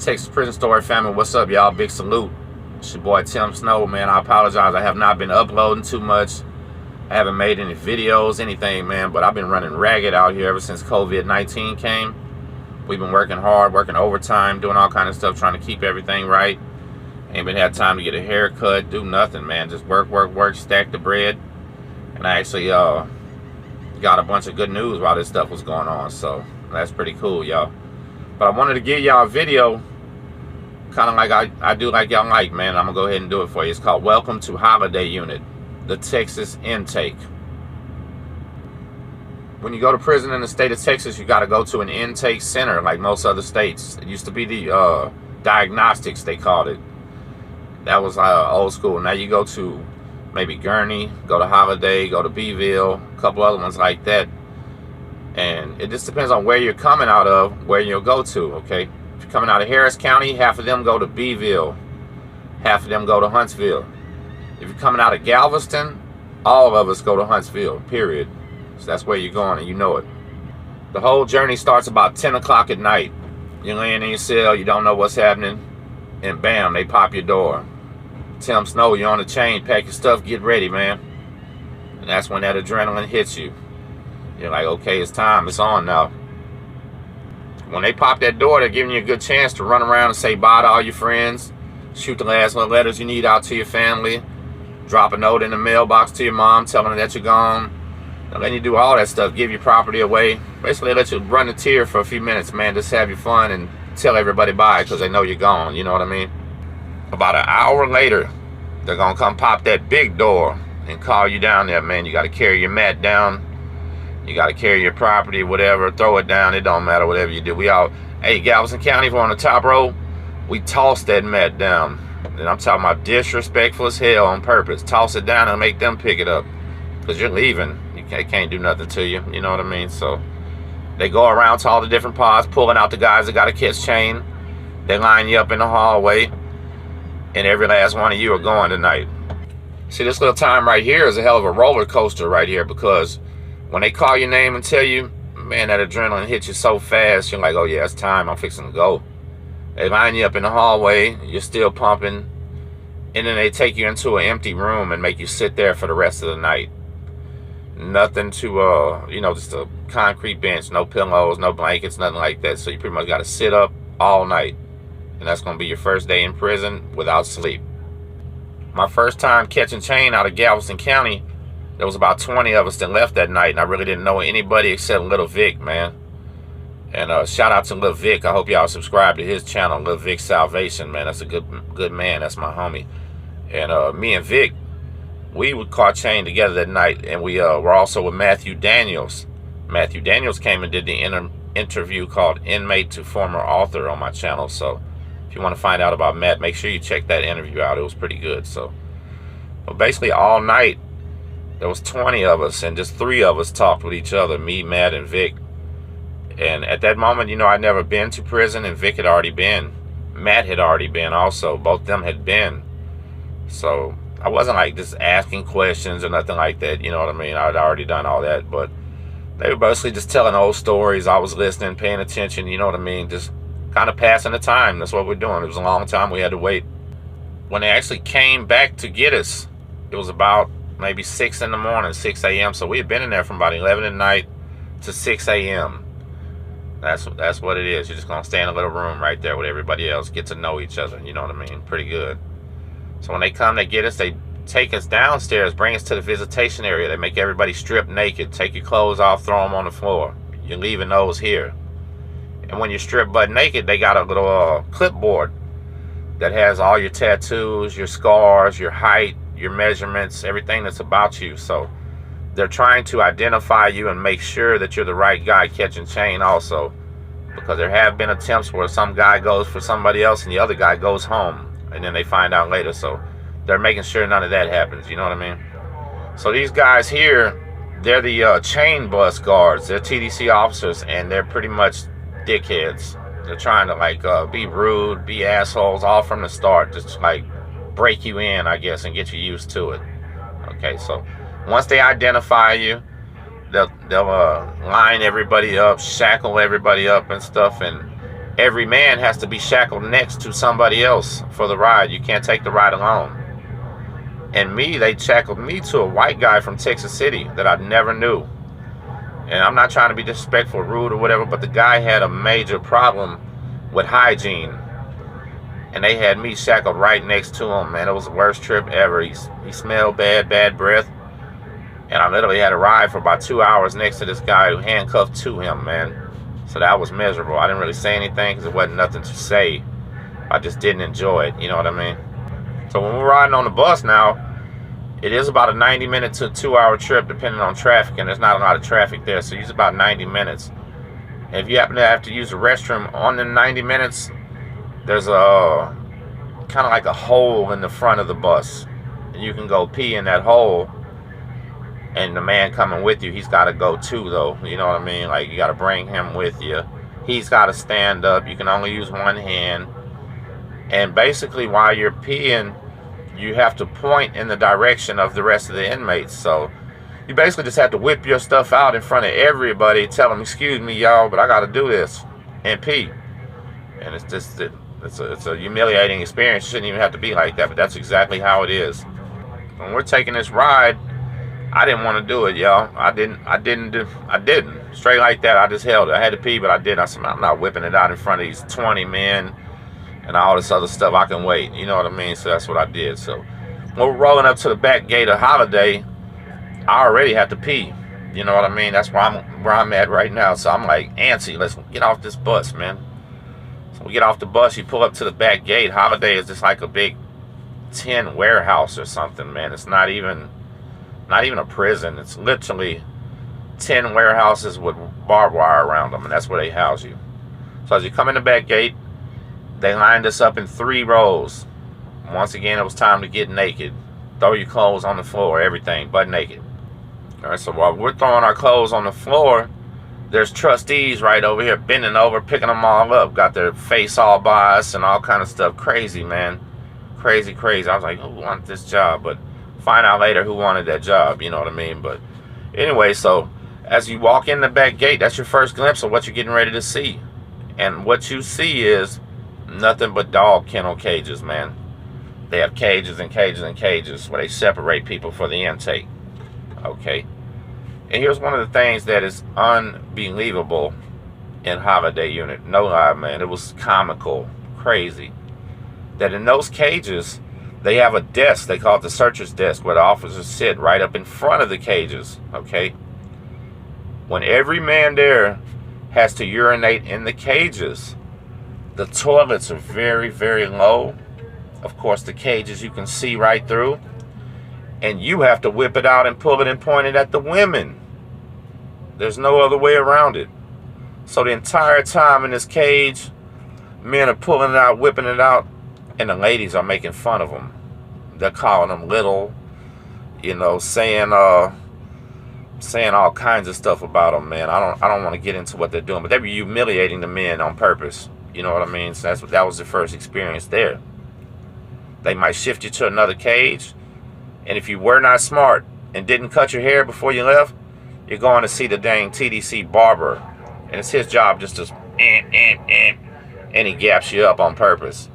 Texas Prison Story family, what's up, y'all? Big salute. It's your boy Tim Snow, man. I apologize. I have not been uploading too much. I haven't made any videos, anything, man. But I've been running ragged out here ever since COVID-19 came. We've been working hard, working overtime, doing all kind of stuff, trying to keep everything right. Ain't been had time to get a haircut, do nothing, man. Just work, stack the bread. And I actually got a bunch of good news while this stuff was going on. So that's pretty cool, y'all. But I wanted to give y'all a video, kind of like I do like y'all like, man. I'm going to go ahead and do it for you. It's called Welcome to Holliday Unit, the Texas Intake. When you go to prison in the state of Texas, you got to go to an intake center like most other states. It used to be the diagnostics, they called it. That was old school. Now you go to maybe Gurney, go to Holliday, go to Beeville, a couple other ones like that. And it just depends on where you're coming out of, where you'll go to, okay? If you're coming out of Harris County, half of them go to Beeville, half of them go to Huntsville. If you're coming out of Galveston, all of us go to Huntsville, period. So that's where you're going, and you know it. The whole journey starts about 10 o'clock at night. You're laying in your cell, you don't know what's happening, and bam, they pop your door. Tim Snow, you're on the chain, pack your stuff, get ready, man. And that's when that adrenaline hits you. You're like, okay, it's time, it's on now. When they pop that door, they're giving you a good chance to run around and say bye to all your friends, shoot the last little letters you need out to your family, drop a note in the mailbox to your mom telling her that you're gone. They'll let you do all that stuff, give your property away. Basically, they let you run a tear for a few minutes, man, just have your fun and tell everybody bye because they know you're gone, you know what I mean? About an hour later, they're going to come pop that big door and call you down there, man. You got to carry your mat down. You got to carry your property, whatever, throw it down. It don't matter, whatever you do. We all, hey, Galveston County, if we're on the top row, we toss that mat down. And I'm talking about disrespectful as hell on purpose. Toss it down and make them pick it up. Because you're leaving. They can't do nothing to you. You know what I mean? So they go around to all the different pods, pulling out the guys that got a catch chain. They line you up in the hallway. And every last one of you are going tonight. See, this little time right here is a hell of a roller coaster right here, because when they call your name and tell you, man, that adrenaline hits you so fast, you're like, oh yeah, it's time, I'm fixing to go. They line you up in the hallway, you're still pumping, and then they take you into an empty room and make you sit there for the rest of the night. Nothing to, you know, just a concrete bench, no pillows, no blankets, nothing like that. So you pretty much got to sit up all night. And that's going to be your first day in prison without sleep. My first time catching chain out of Galveston County, there was about 20 of us that left that night, and I really didn't know anybody except Little Vic, man. And shout out to Little Vic. I hope y'all subscribe to his channel, Little Vic Salvation, man. That's a good man. That's my homie. And me and Vic, we would caught chain together that night, and we were also with Matthew Daniels. Matthew Daniels came and did the interview called Inmate to Former Author on my channel. So if you want to find out about Matt, make sure you check that interview out. It was pretty good. So, but basically all night, there was 20 of us, and just 3 of us talked with each other, me, Matt, and Vic. And at that moment, you know, I'd never been to prison, and Vic had already been. Matt had already been also. Both of them had been. So I wasn't like just asking questions or nothing like that, you know what I mean? I'd already done all that, but they were basically just telling old stories. I was listening, paying attention, you know what I mean? Just kind of passing the time. That's what we're doing. It was a long time. We had to wait. When they actually came back to get us, it was about maybe 6 in the morning, 6 a.m. So we had been in there from about 11 at night to 6 a.m. That's what it is. You're just going to stay in a little room right there with everybody else, get to know each other, you know what I mean? Pretty good. So when they come to get us, they take us downstairs, bring us to the visitation area. They make everybody strip naked, take your clothes off, throw them on the floor. You're leaving those here. And when you're stripped butt naked, they got a little clipboard that has all your tattoos, your scars, your height, your measurements, everything that's about you. So they're trying to identify you and make sure that you're the right guy catching chain also. Because there have been attempts where some guy goes for somebody else and the other guy goes home. And then they find out later. So they're making sure none of that happens. You know what I mean? So these guys here, they're the chain bus guards. They're TDC officers, and they're pretty much dickheads. They're trying to like be rude, be assholes all from the start. Just like break you in, I guess, and get you used to it. Okay, so once they identify you, they'll line everybody up, shackle everybody up and stuff, and every man has to be shackled next to somebody else for the ride. You can't take the ride alone. And they shackled me to a white guy from Texas City that I never knew. And I'm not trying to be disrespectful, rude, or whatever, but the guy had a major problem with hygiene. And they had me shackled right next to him, man. It was the worst trip ever. He smelled bad breath. And I literally had a ride for about 2 hours next to this guy who handcuffed to him, man. So that was miserable. I didn't really say anything because there wasn't nothing to say. I just didn't enjoy it, you know what I mean? So when we're riding on the bus now, it is about a 90-minute to 2-hour trip depending on traffic, and there's not a lot of traffic there, so it's about 90 minutes. And if you happen to have to use the restroom on the 90 minutes, there's a kind of like a hole in the front of the bus. And you can go pee in that hole, and the man coming with you, he's got to go too, though. You know what I mean? Like, you got to bring him with you. He's got to stand up. You can only use one hand. And basically, while you're peeing, you have to point in the direction of the rest of the inmates. So you basically just have to whip your stuff out in front of everybody, tell them, excuse me, y'all, but I got to do this, and pee. And it's just, it's a humiliating experience. It shouldn't even have to be like that, but that's exactly how it is. When we're taking this ride, I didn't want to do it, y'all. I didn't. Straight like that, I just held it. I had to pee, but I did. I said, I'm not whipping it out in front of these 20 men and all this other stuff. I can wait, you know what I mean? So that's what I did. So when we're rolling up to the back gate of Holliday, I already had to pee, you know what I mean? That's where I'm at right now. So I'm like, antsy, let's get off this bus, man. So we get off the bus, you pull up to the back gate. Holliday is just like a big tin warehouse or something, man. It's not even a prison. It's literally 10 warehouses with barbed wire around them, and that's where they house you. So as you come in the back gate, they lined us up in 3 rows. Once again, it was time to get naked. Throw your clothes on the floor, everything, butt naked. All right, so while we're throwing our clothes on the floor, there's trustees right over here bending over, picking them all up, got their face all by us and all kind of stuff. Crazy, man. Crazy. I was like, who wants this job? But find out later who wanted that job, you know what I mean? But anyway, so as you walk in the back gate, that's your first glimpse of what you're getting ready to see. And what you see is nothing but dog kennel cages, man. They have cages and cages and cages where they separate people for the intake. Okay. And here's one of the things that is unbelievable in Holliday unit. No lie, man. It was comical, crazy. That in those cages, they have a desk. They call it the searcher's desk, where the officers sit right up in front of the cages. Okay. When every man there has to urinate in the cages, the toilets are very, very low. Of course, the cages you can see right through. And you have to whip it out and pull it and point it at the women. There's no other way around it. So the entire time in this cage, men are pulling it out, whipping it out, and the ladies are making fun of them. They're calling them little, you know, saying all kinds of stuff about them, man. I don't want to get into what they're doing, but they were humiliating the men on purpose. You know what I mean? So that was the first experience there. They might shift you to another cage, and if you were not smart and didn't cut your hair before you left, you're going to see the dang TDC barber, and it's his job just to and he gaps you up on purpose.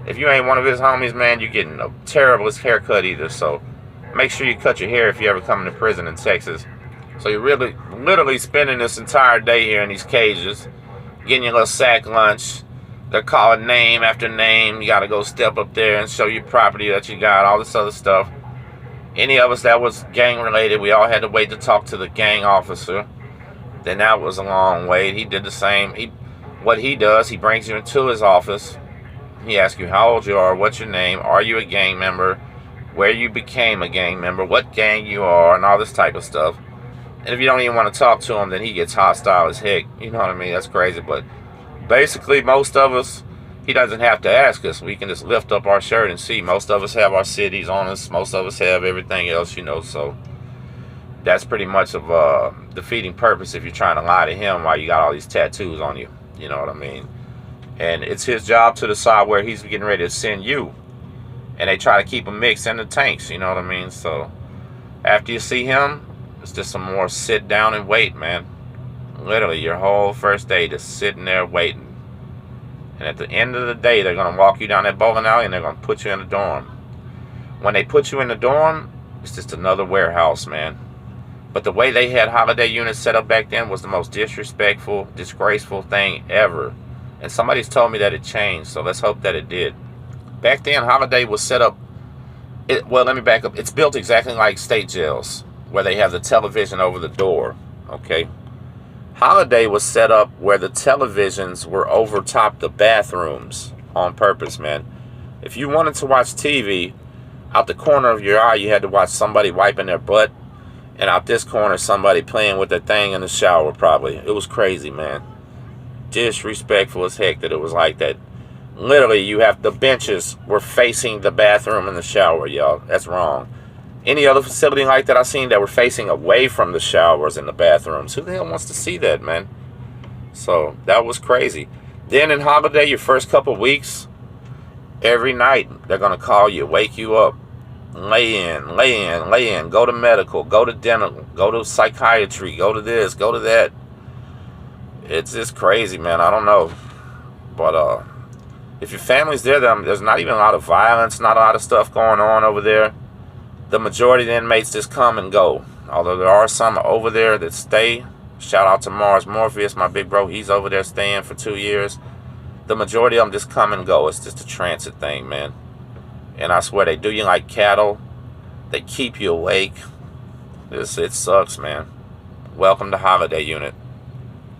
If you ain't one of his homies, man, you're getting a terriblest haircut either. So make sure you cut your hair if you ever come to prison in Texas. So you're really literally spending this entire day here in these cages, getting your little sack lunch. They're calling name after name. You got to go step up there and show your property that you got, all this other stuff. Any of us that was gang related, we all had to wait to talk to the gang officer. Then that was a long wait. He did the same. What he does, he brings you into his office. He asks you how old you are, what's your name, are you a gang member, where you became a gang member, what gang you are, and all this type of stuff. And if you don't even want to talk to him, then he gets hostile as heck. You know what I mean? That's crazy. But basically, most of us, he doesn't have to ask us. We can just lift up our shirt and see. Most of us have our cities on us. Most of us have everything else, you know. So that's pretty much of a defeating purpose if you're trying to lie to him while you got all these tattoos on you. You know what I mean? And it's his job to decide where he's getting ready to send you. And they try to keep them mixed in the tanks, you know what I mean? So after you see him, it's just some more sit down and wait, man. Literally, your whole first day just sitting there waiting. And at the end of the day, they're going to walk you down that bowling alley and they're going to put you in a dorm. When they put you in the dorm, it's just another warehouse, man. But the way they had Holiday units set up back then was the most disrespectful, disgraceful thing ever. And somebody's told me that it changed, so let's hope that it did. Back then, Holiday was set up, well, let me back up. It's built exactly like state jails, where they have the television over the door, okay? Holiday was set up where the televisions were over top the bathrooms on purpose, man. If you wanted to watch TV, out the corner of your eye, you had to watch somebody wiping their butt, and out this corner, somebody playing with their thing in the shower, probably. It was crazy, man. Disrespectful as heck that it was like that. Literally, you have the benches were facing the bathroom and the shower, y'all. That's wrong. Any other facility like that I've seen that were facing away from the showers and the bathrooms. Who the hell wants to see that, man? So, that was crazy. Then in Holiday, your first couple weeks, every night, they're going to call you, wake you up. Lay in, go to medical, go to dental, go to psychiatry, go to this, go to that. It's just crazy, man. I don't know. But if your family's there, there's not even a lot of violence, not a lot of stuff going on over there. The majority of the inmates just come and go. Although there are some over there that stay. Shout out to Mars Morpheus, my big bro. He's over there staying for 2 years. The majority of them just come and go. It's just a transit thing, man. And I swear, they do you like cattle. They keep you awake. It sucks, man. Welcome to Holiday Unit.